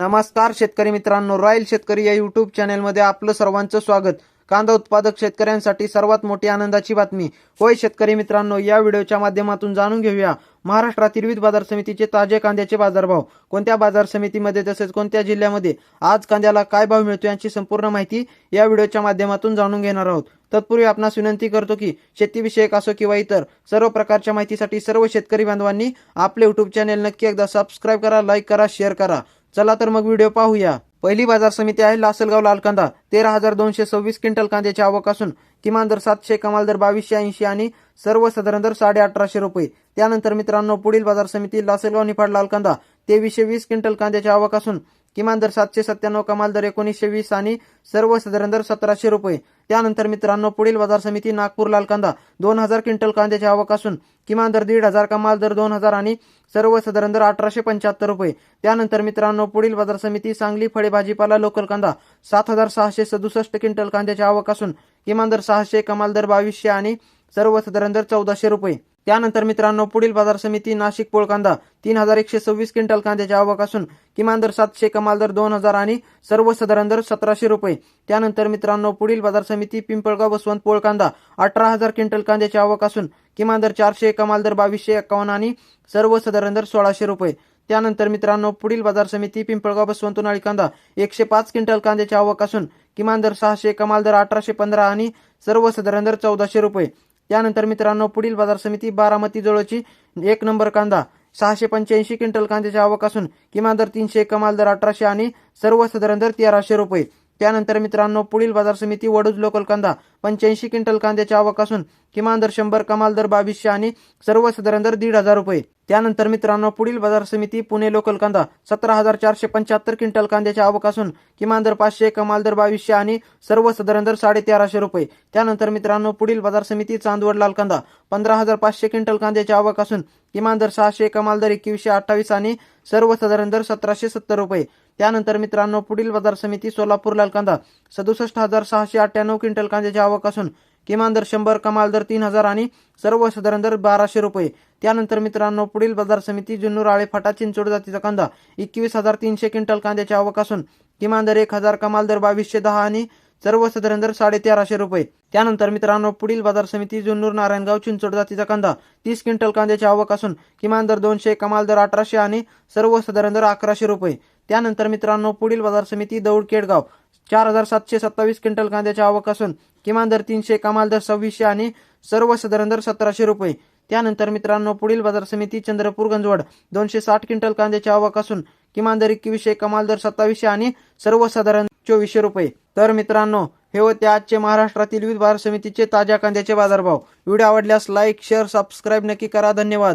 नमस्कार शेतकरी मित्रांनो, रॉयल शेतकरी या यूट्यूब चॅनलमध्ये आपलं सर्वांचं स्वागत। कांदा उत्पादक शेतकऱ्यांसाठी सर्वात मोठी आनंदाची बातमी। होय शेतकरी मित्रांनो, या व्हिडिओच्या माध्यमातून जाणून घेऊया महाराष्ट्रातील विविध बाजार समितीचे ताजे कांद्याचे बाजारभाव, कोणत्या बाजार समितीमध्ये तसेच कोणत्या जिल्ह्यामध्ये आज कांद्याला काय भाव मिळतो याची संपूर्ण माहिती या व्हिडिओच्या माध्यमातून जाणून घेणार आहोत। तत्पूर्वी आपणास विनंती करतो की शेतीविषयक असो किंवा इतर सर्व प्रकारच्या माहितीसाठी सर्व शेतकरी बांधवांनी आपले यूट्यूब चॅनल नक्की एकदा सबस्क्राइब करा, लाईक करा, शेअर करा। चला तर मग व्हिडिओ पाहूया। पहिली बाजार समिती आहे लासलगाव लाल कांदा। 13,226 क्विंटल कांद्याची आवक असून किमान दर 700, कमाल दर 2280 आणि सर्वसाधारण दर 1850 रुपये। त्यानंतर मित्रांनो पुढील बाजार समिती लासलगाव निफाड लाल कांदा। 2320 क्विंटल कांद्याची आवक असून किमान दर 797, कमाल दर 1920 आणि सर्वसाधारण दर 1700 रुपये। त्यानंतर मित्रांनो पुढील बाजार समिती नागपूर लाल कांदा। 2000 क्विंटल कांद्याची आवक असून किमान दर 1500, कमाल दर 2000 आणि सर्वसाधारण दर 1875 रुपये। त्यानंतर मित्रांनो पुढील बाजार समिती सांगली फळे भाजीपाला लोकल कांदा। 7667 क्विंटल कांद्याची आवक असून किमान दर 600, कमाल दर 2200 आणि सर्वसाधारण दर 1400 रुपये। त्यानंतर मित्रांनो पुढील बाजार समिती नाशिक पोळ कांदा। 3126 क्विंटल कांद्याची आवक असून किमान दर 700, कमाल दर 2000 आणि सर्वसाधारण दर 1700 रुपये। त्यानंतर मित्रांनो पुढील बाजार समिती पिंपळगाव बसवंत पोळ कांदा। 18,000 क्विंटल कांद्याची आवक असून किमान दर 400, कमाल दर 2251 आणि सर्वसाधारण दर 1600 रुपये। त्यानंतर मित्रांनो पुढील बाजार समिती पिंपळगाव बसवंत उन्हाळी कांदा। 105 क्विंटल कांद्याची आवक असून किमान दर 600, कमाल दर 1815 आणि सर्वसाधारण दर 1400 रुपये। त्यानंतर मित्रांनो पुढील बाजार समिती बारामती जवळची 1 नंबर कांदा। 685 क्विंटल कांद्याची आवक असून किमान दर 300, कमाल दर 1800 आणि सर्वसाधारण दर 1300 रुपये। त्यानंतर मित्रांनो पुढील बाजार समिती वडूज लोकल कांदा। 85 क्विंटल कांद्याची आवक असून किमान दर 100, कमाल दर 2200 आणि सर्वसाधारण दर 1500 रुपये। त्यानंतर मित्रांनो पुढील बाजार समिती पुणे लोकल कांदा। 17,475 क्विंटल कांद्याची आवक असून किमान दर 500, कमाल दर 2200 आणि सर्वसाधारण दर 1350 रुपये। त्यानंतर मित्रांनो पुढील बाजार समिती चांदवड लाल कांदा। 15,500 क्विंटल कांद्याची आवक असून किमान दर 600, कमाल दर 2128 आणि सर्वसाधारण दर 1770 रुपये। त्यानंतर मित्रांनो पुढील बाजार समिती सोलापूर लाल कांदा। 67,698 क्विंटल कांद्याची आवक असून किमान दर 100, कमाल दर 3000 आणि सर्वसाधारण दर 1200 रुपये। त्यानंतर मित्रांनो पुढील बाजार समिती जुन्नर आळे फाटा चिंचोड जातीचा कांदा। 21,300 क्विंटल कांद्याची आवक असून किमान दर 1000, कमाल दर 2210 आणि सर्वसाधारण दर 1350 रुपये। त्यानंतर मित्रांनो पुढील बाजार समिती जुन्नर नारायणगाव चिंचोड जातीचा कांदा। 30 क्विंटल कांद्याची आवक असून किमान दर 200, कमाल दर 1800 आणि सर्वसाधारण दर 1100 रुपये। त्यानंतर मित्रांनो पुढील बाजार समिती दौड केडगाव। 4,727 क्विंटल कांद्याची आवक असून किमान दर 300, कमाल दर 2600 आणि सर्वसाधारण दर 1700 रुपये। त्यानंतर मित्रांनो पुढील बाजार समिती चंद्रपूर गंजवड। 260 क्विंटल कांद्याची आवक असून किमान दर 2100, कमाल दर 2700 आणि सर्वसाधारण 2400 रुपये। तर मित्रांनो हे होते आजचे महाराष्ट्रातील विविध बाजार समितीचे ताज्या कांद्याचे बाजारभाव। व्हिडिओ आवडल्यास लाईक, शेअर, सबस्क्राइब नक्की करा। धन्यवाद।